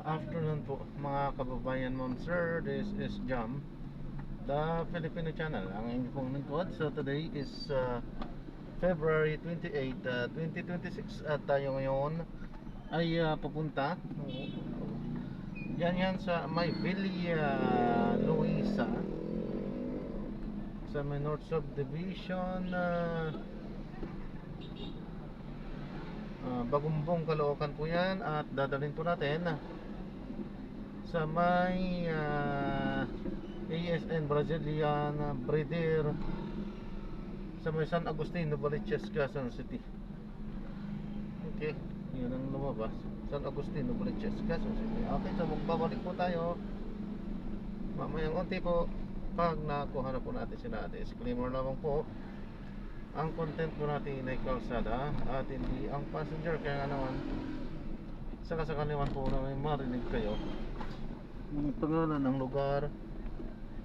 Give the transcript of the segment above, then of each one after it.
afternoon po mga kababayan, ma'am sir. This is Jam, the Filipino channel, ang inyong pong lingkod. So today is February 28, 2026 at tayo ngayon ay papunta yan sa may Villa Luisa sa may North Subdivision, Bagumbong, Caloocan po yan. At dadalhin po natin sa may ASN Brazilian Breeder sa may San Agustin, Novaliches, Quezon City. Okay, yun ang lumabas, San Agustin, Novaliches, Quezon City. Okay, so magbabalik po tayo mamayang unti po pag nakuha na po natin sila. Disclaimer lamang po, ang content po natin ay kalsada at hindi ang passenger. Kaya nga naman, sakasakaliwan po na may marinig kayo pangalan ng lugar,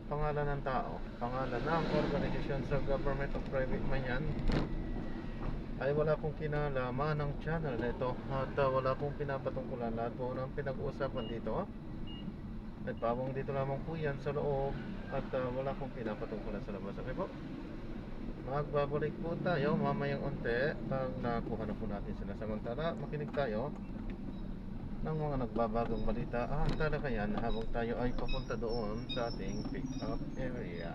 pangalan ng tao, pangalan ng organisasyon sa government o private man yan, ay wala pong kinalaman ng channel na ito at wala pong pinapatungkulan. Lahat po ng pinag-uusapan dito ay pabong dito lamang po yan sa loob at wala pong pinapatungkulan sa labas. Okay po, magbabalik po tayo mamayang unti pag nakuha na po natin sila. Samantala, makinig tayo ng mga nagbabagang balita talaga yan habang tayo ay papunta doon sa ating pick-up area.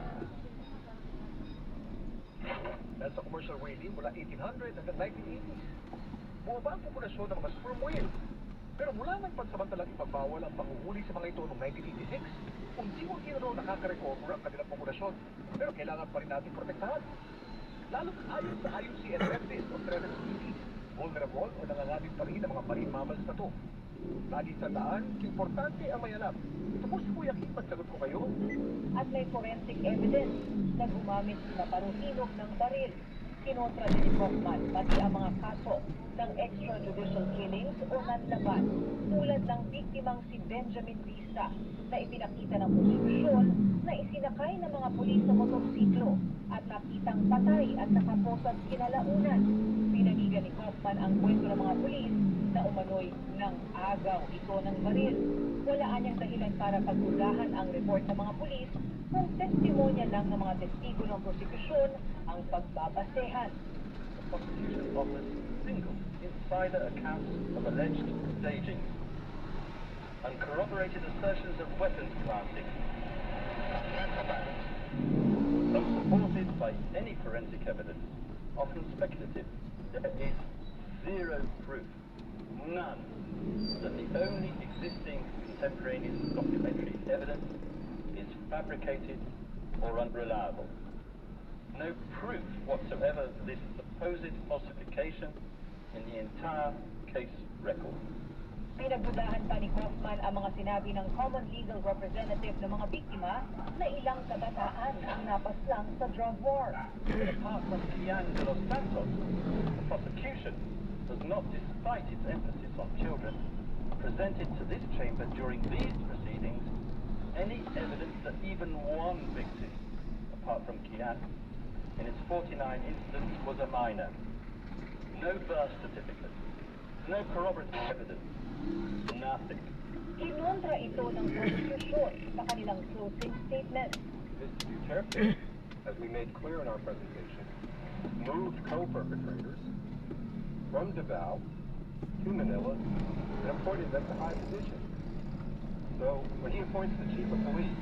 Dahil sa commercial whaling mula 1800 hanggang 1980s, bumaba ang populasyon ng mga sperm whale. Pero mula ng pansamantalang ipagbawal ang panguhuli sa mga ito noong 1986, unti-unti na raw nakaka-recover ang kanilang populasyon. Pero kailangan pa rin natin protektahan. Lalo ayon sa IUCN o threatened species, vulnerable o nanganganin pa rin ang mga marine mammals na ito. Lagi tandaan, importante ang may alam. Ito po si Kuya Kim, pagsagot ko kayo. At may forensic evidence na gumamit na paruhinog ng baril. Kinontra din ni Kaufman pati ang mga kaso ng extrajudicial killings o nanlaban tulad ng biktimang si Benjamin Vista na ipinakita ng prosekusyon na isinakay ng mga pulis sa motorsiklo at nakitang patay at nakaposat kinalaunan. Pinanigan ni Kaufman ang kwento ng mga pulis na umano'y ng agaw ito ng baril. Wala anyang dahilan para pagdudahan ang report ng mga pulis kung testimonya lang ng mga testigo ng prosekusyon ang pagbabasehan. The prosecution offers single insider accounts of alleged staging, uncorroborated assertions of weapons planting, unsupported by any forensic evidence, often speculative. There is zero proof, none, that the only existing contemporaneous documentary evidence is fabricated or unreliable. No proof whatsoever of this supposed falsification in the entire case record. Pinagdudahan pa ni Kaufman ang mga sinabi ng common legal representative ng mga biktima na ilang kabataan ang napaslang sa drug war. Apart from Kian de los Santos, the prosecution does not, despite its emphasis on children, presented to this chamber during these proceedings any evidence that even one victim, apart from Kian, in its 49 incidents was a minor. No birth certificate, no corroborative evidence, nothing. Kinontra ito ng prosecution sa kanilang closing statement. Mr. Duterte, as we made clear in our presentation, moved co-perpetrators from Davao to Manila and appointed them to high positions. So when he appoints the chief of police,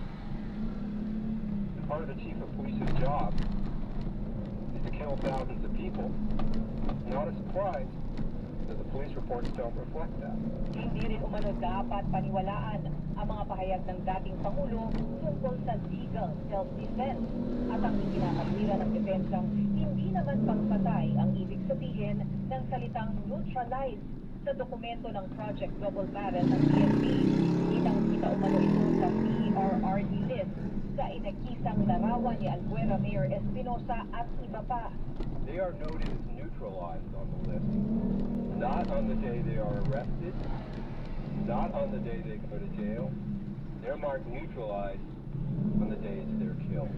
and part of the chief of police's job is to kill thousands of people, not a surprise that the police reports don't reflect that. Hindi rin umano dapat paniwalaan ang mga pahayag ng dating Pangulo tungkol sa legal self-defense at ang ikinakatwira ng depensang hindi naman pagpatay ang ibig sabihin ng salitang neutralize sa dokumento ng Project Double Barrel ng PNP. Kitang-kita umano ito sa PRRD list sa inakisang larawan ni Albuera Mayor Espinosa at iba pa. They are noted as neutralized on the list, not on the day they are arrested, not on the day they go to jail. They're marked neutralized on the days they're killed.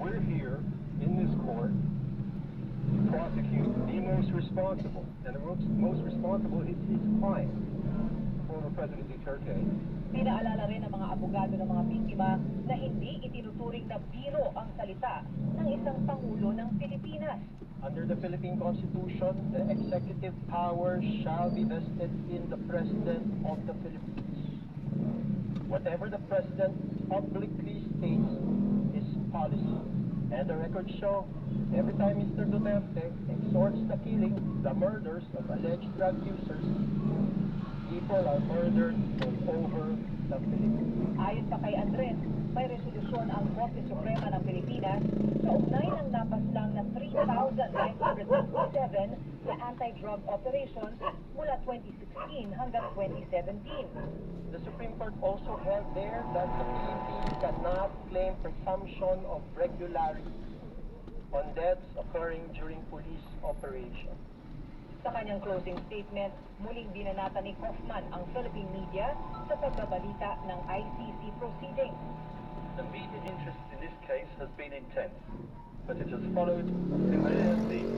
We're here in this court to prosecute the most responsible, and the most responsible is his client. former President Duterte. Pinaalala rin ng mga abogado ng mga biktima na hindi itinuturing na biro ang salita ng isang Pangulo ng Pilipinas. Under the Philippine Constitution, the executive power shall be vested in the President of the Philippines. Whatever the President publicly states is policy. And the records show, every time Mr. Duterte exhorts the killing, the murders of alleged drug users, people are murdered all over the Philippines. Ayon pa kay Andres, may resolusyon ang Korte Suprema ng Pilipinas sa ugnay ng napaslang na 3,967 na anti-drug operations mula 2016 hanggang 2017. The Supreme Court also held there that the Philippines cannot claim presumption of regularity on deaths occurring during police operations. Sa kanyang closing statement, muling binanata ni Kaufman ang Philippine media sa pagbabalita ng ICC proceedings. The media interest in this case has been intense, but it has followed a familiar theme.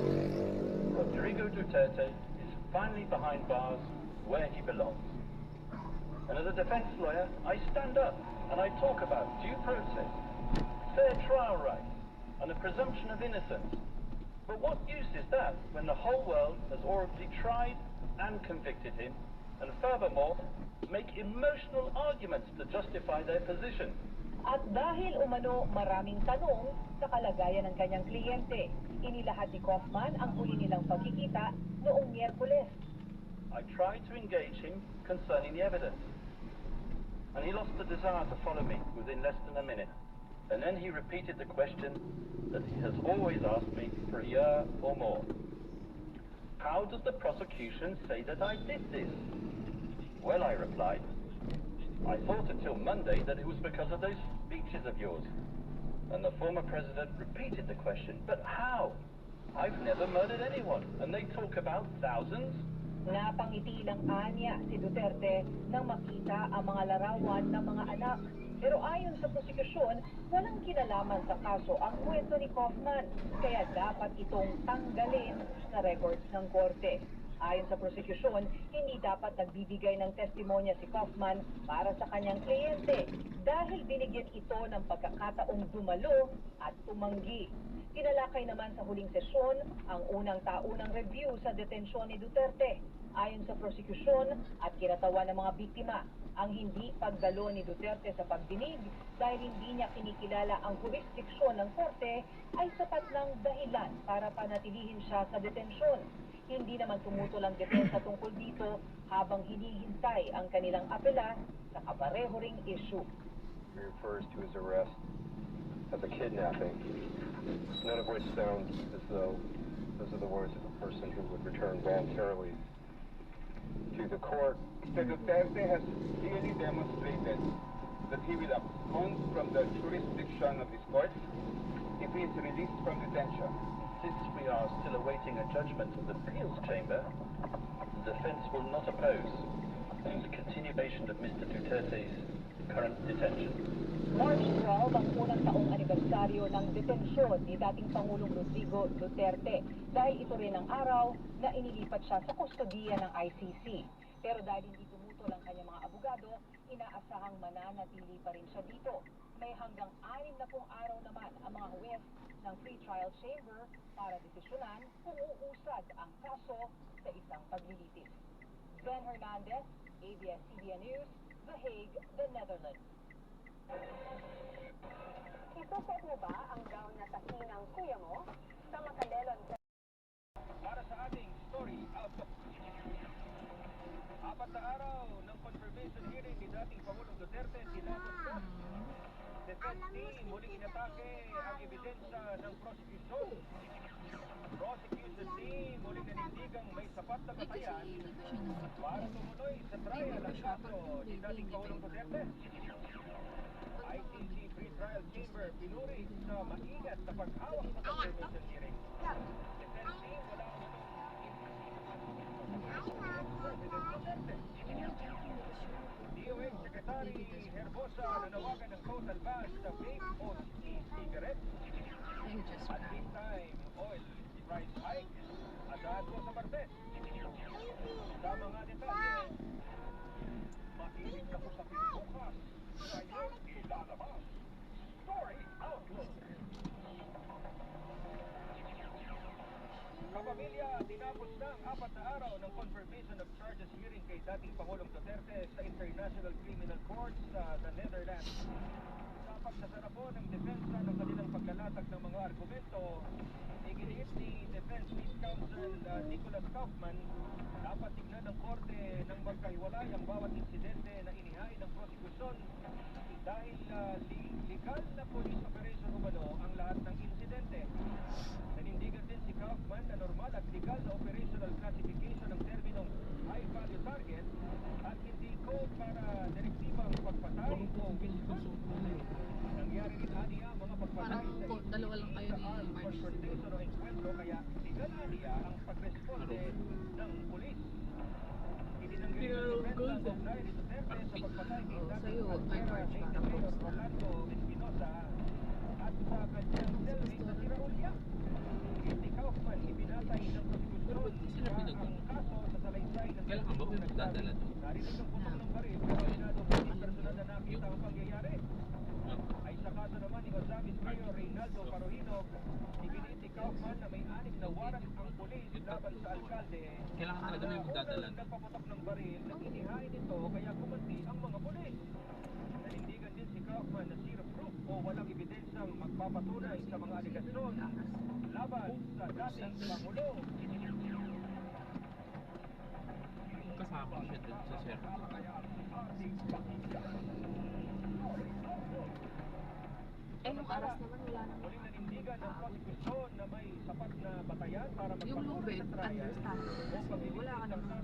Rodrigo Duterte is finally behind bars where he belongs. And as a defense lawyer, I stand up and I talk about due process, fair trial rights, and the presumption of innocence. But what use is that when the whole world has already tried and convicted him, and furthermore, make emotional arguments to justify their position? At dahil umano maraming tanong sa kalagayan ng kanyang kliyente, inilahad ni Kaufman ang huli nilang pagkikita noong Miyerkules. I tried to engage him concerning the evidence, and he lost the desire to follow me within less than a minute. And then he repeated the question that he has always asked me for a year or more. How does the prosecution say that I did this? Well, I replied, I thought until Monday that it was because of those speeches of yours. And the former president repeated the question, but how? I've never murdered anyone, and they talk about thousands. Napangiti lang anya si Duterte nang makita ang mga larawan ng mga anak. Pero ayon sa prosekusyon, walang kinalaman sa kaso ang kwento ni Kaufman, kaya dapat itong tanggalin sa records ng korte. Ayon sa prosekusyon, hindi dapat nagbibigay ng testimonya si Kaufman para sa kanyang kliyente dahil binigyan ito ng pagkakataong dumalo at tumanggi. Tinalakay naman sa huling sesyon ang unang taunang review sa detensyon ni Duterte. Ayon sa prosekusyon at kinatawan ng mga biktima, ang hindi pagdalo ni Duterte sa pagdinig dahil hindi niya kinikilala ang jurisdiksyon ng korte ay sapat ng dahilan para panatilihin siya sa detensyon. Hindi naman tumutol ang depensa tungkol dito habang hinihintay ang kanilang apela sa kapareho ring issue. He refers to his arrest as a kidnapping, none of which sounds as though those are the words of a person who would return voluntarily to the court. Mr. Duterte has clearly demonstrated that he will abscond from the jurisdiction of this court if he is released from detention. Since we are still awaiting a judgment of the appeals chamber, the defense will not oppose the continuation of Mr. Duterte's current detention. March 12 ang unang taong anibersaryo ng detensyon ni dating Pangulong Rodrigo Duterte dahil ito rin ang araw na inilipat siya sa kustodiya ng ICC. Pero dahil hindi tumutol ang kanyang mga abogado, inaasahang mananatili pa rin siya dito. May hanggang 60 araw naman ang mga huwes ng Free Trial Chamber para desisyonan kung uusad ang kaso sa isang paglilitis. Ben Hernandez, ABS-CBN News, The Hague, The Netherlands. Isusuot mo ba ang gown na tahi ng kuya mo sa makalelon? Para sa ating story outlook. 4 na araw ng confirmation hearing ni dating Pangulong Duterte tinapos. Defense team muling inatake ang ebidensya ng prosecution. Prosecution team muling nanindigang may sapat na katayan para tumuloy sa trial ang kaso ni dating Pangulong Duterte. ICC Free Trial Chamber pinuri sa maingat na paghawak sa confirmation hearing. Defense team wala DOH Secretary Herbosa nanawagan ng total ban sa vape o e-cigarette. At meantime, oil price hike at dahat po sa Martes. Sa mga detalye, Matapos na ang 4 na araw ng confirmation of charges hearing kay dating Pangulong Duterte sa International Criminal Court sa the Netherlands. Sa pagsasara po ng depensa ng kanilang paglalatag ng mga argumento, iginiit ni Defense Lead Counsel Nicholas Kaufman, dapat tignan ng korte ng magkahiwalay ang bawat insidente na inihain ng prosekusyon dahil legal na police operation umano ang lahat ng insidente. Nanindigan din si Kaufman na normal at legal na operational classification ng terminong high value target at hindi code para direktibang pagpatay o whistle. Nangyari rin aniya mga pagpatay sa dalawa lang kayo ni armed March. confrontation o encuentro, kaya legal aniya ang pagresponde ng pulis. Itinanggi rin ng depensa of Nairi Duterte sa pagpatay kay dating sa'yo, Altera March, Lady parang Mayor post na. Rolando Espinosa at sa kanyang cellmate na si Raul Yap. Si Kaufman ibinatay ng prosekusyon ang kaso sa salaysay ng Kailangan ba may magdadala doon? narinig ang putok ng baril pero sinadong hindi personal na nakita ang pangyayari. Ay sa kaso naman ni Osamis Mayor Reynaldo Paruhino, iginiit ni Kaufman na may 6 na warrant ang pulis laban sa alkalde. Kailangan talaga may magdadala. Unang nagpaputok ng baril na inihain ito kaya kumanti ang mga pulis. Nanindigan din si Kaufman na zero proof o walang ebidensang magpapatunay sa mga aligasyon laban sa dating Pangulo. Kasama siya dun sa server. Eh, yung aras naman wala naman. Muling nanindigan ng prosekusyon na may sapat na batayan para Yung magpatunay lubid, sa trial understand. o Kasi wala ka naman.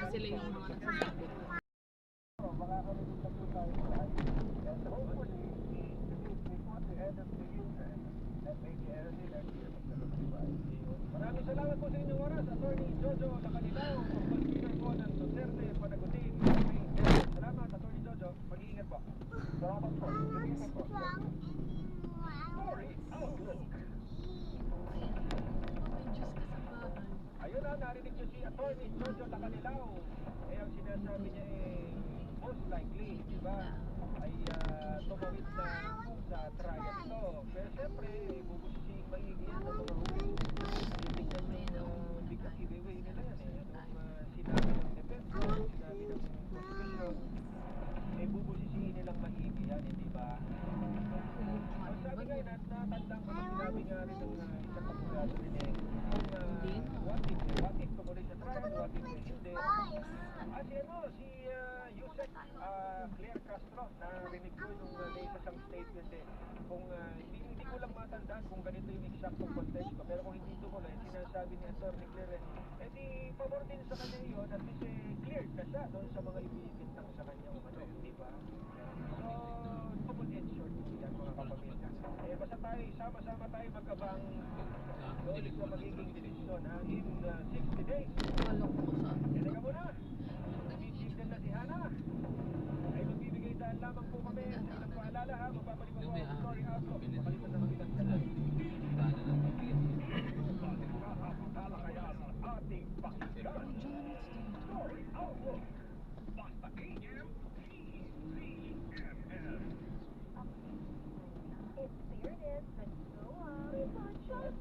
pag-ibig Sila yung mga nagsasabi. Maraming salamat po sa inyong oras, Attorney Jojo Lacanilaw, pagpalikinan po ng Duterte Panagutin. Salamat, Attorney Jojo. Mag-iingat po. Salamat po. Mag-iingat po. Story Outlook. Ayun na, narinig niyo si Attorney Jojo Lacanilaw. Eh, ang sinasabi niya most likely, di ba, ay tumawid na sa trial ito. Pero siyempre, bubusising maigi yan ng mga huli. Titignan yung biglang i-weigh nila yan Anong sinabi ng depensa, sinabi ng prosecution, bubusisiin nilang maigi yan, hindi ba? Ang sabi nga, natandang ko na sinabi nga rin ng isang kapulado rin kung what if tumuloy sa trial, what if hindi. Si Yusek Claire Castro, narinig ko nung may isang statement kung hindi ko lang matandaan kung ganito yung exactong context ko, pero kung hindi tumuloy, sinasabi ni Atty. Claire, di pabor din sa kanya yun, at least cleared na siya doon sa mga ibibintang sa kanyang di ba? So, double-edged sword yan mga kapamilya. Basta tayo, sama-sama tayo magkabang doon sa magiging desisyon in 60 days. Walok ko sa Teka muna, nag-i-chieftain na si Hana. Ay magbibigay dahil lamang po kami sa ilang paalala magbabalik ako ang story outlook. Papalitan na kami ng channel. Talakayan ang ating pakinggan. Story outlook. Basta AM, PCMM. It's serious, but go on. It's not just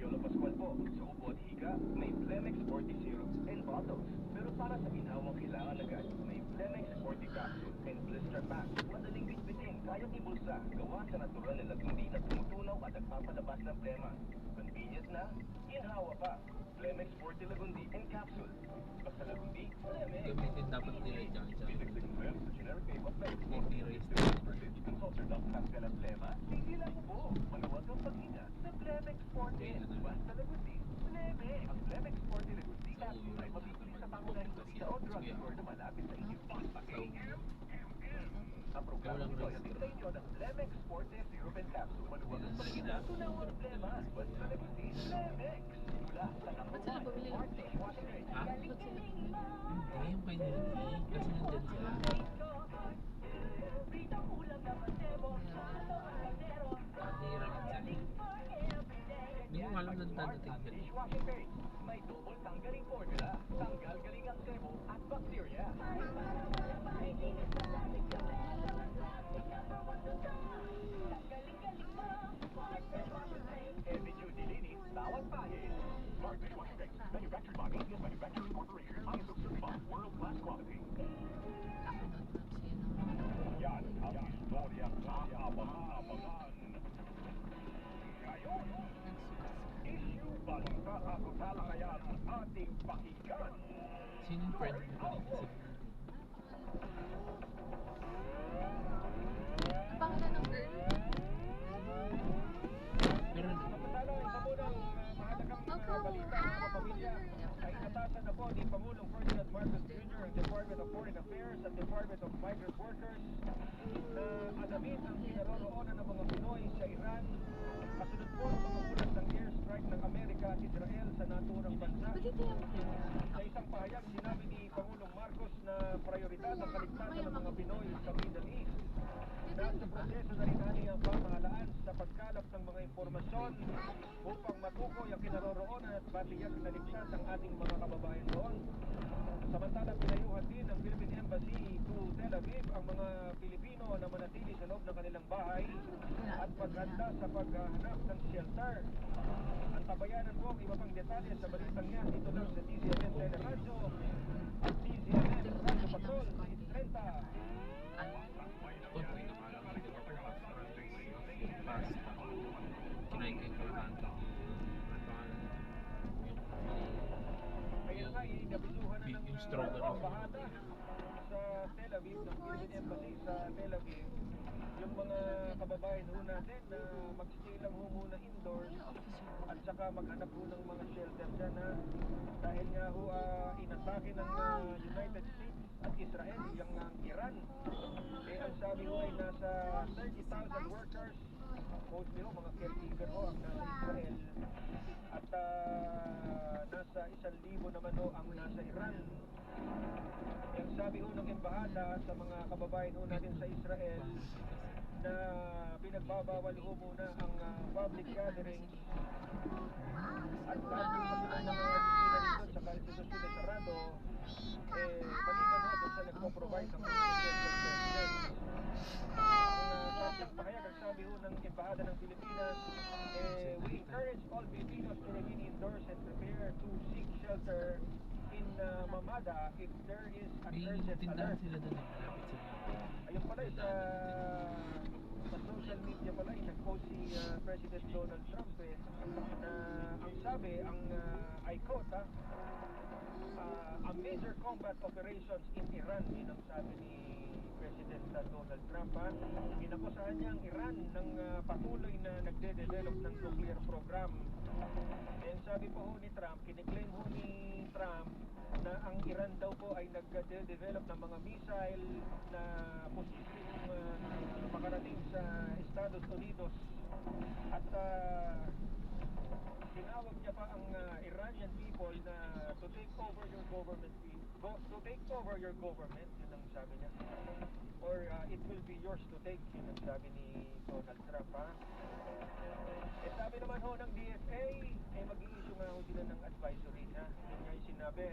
Yolo Pascual po, sa ubo at higa, may Plemex 40 syrups and bottles. Pero para sa ginhawang kailangan agad, may Plemex 40 capsules and blister pack. Madaling bitbitin, kayang ibulsa, gawa sa natural na lagundi na tumutunaw at nagpapalabas ng plema. Convenient na, ginhawa pa. Plemex 40 Lagundi and capsule. Basta Lagundi, Plemex. Gamitin dapat nila dyan sa Generic name of Plemex. copyright. Consult your doctor ka ng plema. Hindi lang po. Maluwag ang paghinga sa Plemex 40. Basta Lagundi, Plemex. Ang Plemex 40 Lagundi capsule ay mabibili sa pangunahing balita o drugstore na malapit sa inyo. Basta KMMM. Ang programa ito ay hatid sa inyo ng Plemex 40 Syrup and Capsule. Maluwag ang paghinga sila. Ito na ang problema. Basta nag-taste Lemex. Mula sa Ba't sila bumili ng dishwashing liquid. Ha? Ba't sila bumili? Hindi, yung kay Nilki. Kasi nandyan sila. Mahirap dyan. Hindi ko alam na dadating sila. Dishwashing base. May double tanggaling formula. Tanggal galing ang sebo at bacteria. Heavy duty linis, bawat pahit. Smart dishwashing base. Manufactured by ABS Manufacturing Corporation. ISO certified. World class quality. Ako doon sino. Yan ang istoryang aabangan. Ngayon, issue balita at talakayan ating pakinggan. Sino yung friend mo kanina? Pangalan ng girl? Pero Samantala, isa mo ng mahalagang balita ng mga pamilya ay inatasan na po ni Pangulong Ferdinand Marcos Jr. ang Department of Foreign Affairs at Department of Migrant Workers na alamin ang kinaroroonan ng mga Pinoy sa Iran kasunod po ng mga ulat ng airstrike ng Amerika at Israel sa naturang bansa. Ba't ito yung Sa isang pahayag, sinabi ni Pangulong Marcos na prioridad ang kaligtasan ng mga Pinoy sa Middle East. Nasa proseso na rin ang pamahalaan sa pagkalap ng mga impormasyon upang matukoy ang kinaroroonan at batiyak na ligtas ang ating mga kababayan doon. Samantala, pinayuhan din ng Philippine Embassy to Tel Aviv ang mga Pilipino na manatili sa loob ng kanilang bahay at paghanda sa paghahanap ng shelter. Ang tabayanan po ang iba pang detalye sa balitang yan dito lang sa DZMM Teleradyo at DZMM Radyo Patrol 630. konti na parang hindi ko pasta. Kinain ko yung kalahanta. Ano pangalan? Kaya nga, inabisuhan na ng Yung stroganoff. bahada sa Tel Aviv, ng Philippine Embassy sa Tel Aviv, yung mga kababayan ho natin na mag-stay lang ho muna indoors at saka maghanap ho ng mga shelter dyan ha. Dahil nga ho inatake ng United States at Israel, yung Iran. Eh, ang sabi ho ay nasa 30,000 workers, mostly ho mga caregiver ho ang nasa Israel. At nasa 1,000 naman ho ang nasa Iran. Yung sabi ho ng embahada sa mga kababayan ho natin sa Israel na pinagbabawal ho muna ang public gathering at lahat ng mga opisina dito sa institusyon na sarado maliban ho doon sa nagpo-provide ng mga essential services. Ang pahayag ang sabi ho ng embahada ng Pilipinas, we encourage all Filipinos to remain indoors and prepare to seek shelter in Mamada if there is an May urgent tindahan alert. sila doon eh. Malapit sila. Ayun pala sa social media pala nag-post si President Donald Trump na ang sabi, I quote a major combat operations in Iran, yun ang sabi ni President Donald Trump. Inakusahan niya ang Iran ng patuloy na nagde-develop ng nuclear program. And sabi po ho ni Trump, kiniklaim ho ni Trump na ang Iran daw po ay nagde-develop ng mga missile na posibleng makarating sa Estados Unidos. At tinawag niya pa ang Iranian people na to take over your government, yun ang sabi niya. Or it will be yours to take, yun ang sabi ni Donald Trump. Eh sabi naman ho ng DFA, mag-i-issue nga ho sila ng advisory na. Yun nga yung sinabi.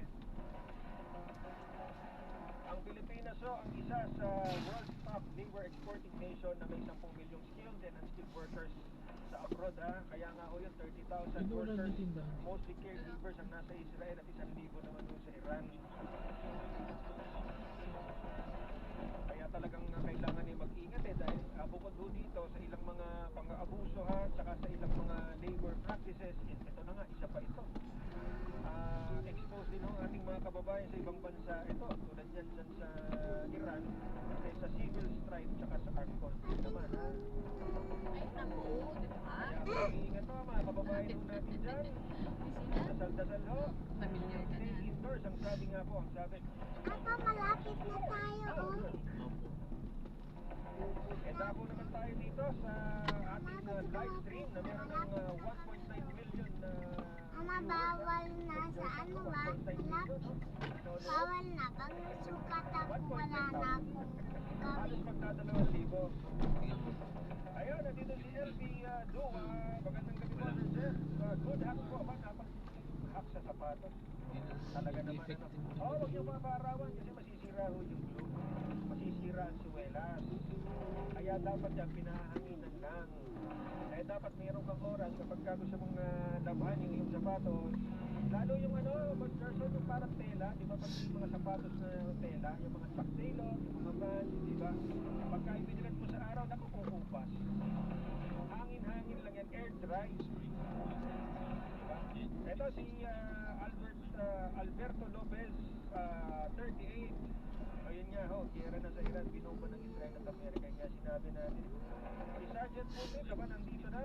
Ang Pilipinas ho ang isa sa world's top labor exporting nation na may 10 milyong skilled and unskilled workers sa abroad Kaya nga ho yun, 30,000 workers, mostly caregivers ang nasa Israel at 1,000 naman ho sa Iran. Kaya talagang kailangan mag-ingat dahil bukod ho dito sa ilang mga pang-abuso saka sa ilang mga labor practices, ito na nga, isa pa ito. Exposed din ho ang ating mga kababayan sa ibang bansa ito, tulad yan dyan sa Iran, sa civil strife tsaka sa armed conflict naman Ay, naku, di ba? Kaya mag-iingat ho mga kababayan ho natin dyan. Dasal-dasal ho. Familiar ka Stay na. indoors, ang sabi nga po, ang sabi. Papa, malapit na tayo. Opo. Dako naman tayo dito sa ating live stream na meron ng 1.9 million na Mama, bawal na sa ano ba? Lapis. Bawal na. Pag sukat ako, wala na akong halos gawin. magdadalawang libo. Tingnan mo. Ayun, nandito si LB Dua. Magandang gabi po, sir. Good hack po. Ba, napansin yung hack sa sapatos. Talaga naman, ano. Oo, huwag yung papaarawan kasi masisira ho yung glue. Masisira ang suwelas. Kaya dapat yan, pinahanginan lang. Eh, dapat mayroon kang oras kapag ka gusto mong labhan yung iyong sapatos. Lalo yung ano, mag-person yung parang tela, di ba? Pag yung mga sapatos na tela, yung mga stock tailor, yung mga pants, di ba? Pagka ibinilat mo sa araw, naku, kukupas. Hangin-hangin lang yan, air dry. Diba? Ito si Alberto Lopez, 38. Ayun nga ho, giyera na sa Iran, binomba ng Israel at Amerika. Kaya sinabi natin, si Sergeant Putin, diba, nandito na.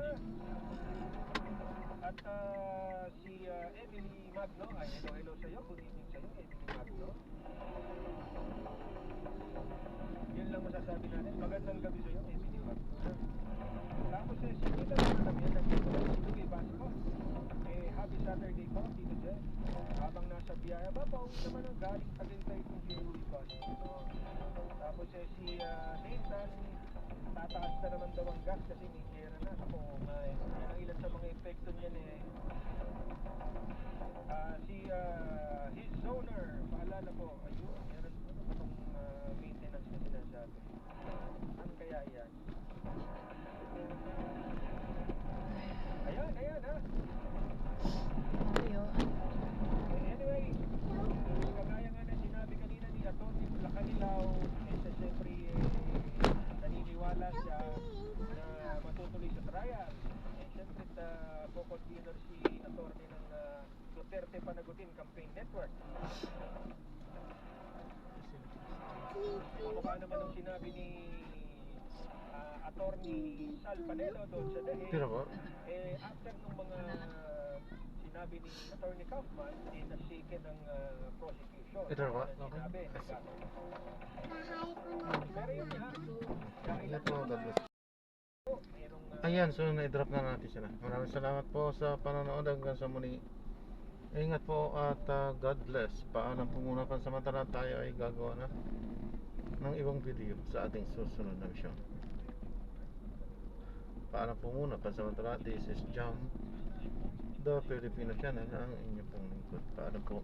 At si Emily Magno, ay hello sa'yo, good evening sa'yo, Emily Magno. Yun lang masasabi natin, magandang gabi sa'yo, Emily Magno. Tapos si Tita naman yan, nandito na si Louie Vasco. Happy Saturday po, Tito Jeff. Habang nasa biyaya ba, pauwi naman ang galing Tagaytay kung si Louie Vasco. Tapos si Nathan, tataas na naman daw ang gas kasi may gera na. Ako, yan ang ilan sa mga epekto niyan eh. Si his zoner, paalala po, ayun, meron ano ba itong maintenance na sinasabi? Ano kaya yan? Ayan ha. Anyway, kagaya nga na sinabi kanina ni Atty. Lacanilaw, siyempre naniniwala siya na matutuloy sa trial. Siyempre co-convener si attorney ng Duterte Panagutin Campaign Network. Mukha naman ang sinabi ni attorney Sal Panelo doon sa DEHE. Pero ba? After nung mga sinabi ni Attorney Kaufman, na-shaken ang prosecution. Ito ba? Sinabi. Bahay ko na. Pero yun nga, Ano po, God bless. Ayan, so na-drop na natin sila. Maraming salamat po sa panonood hanggang sa muli. Ingat po at God bless. Paalam po muna, pansamantala tayo ay gagawa na ng ibang video sa ating susunod na misyon. Paalam po muna, pansamantala. This is Jam, the Filipino channel, ang inyong pong lingkod. Paalam po.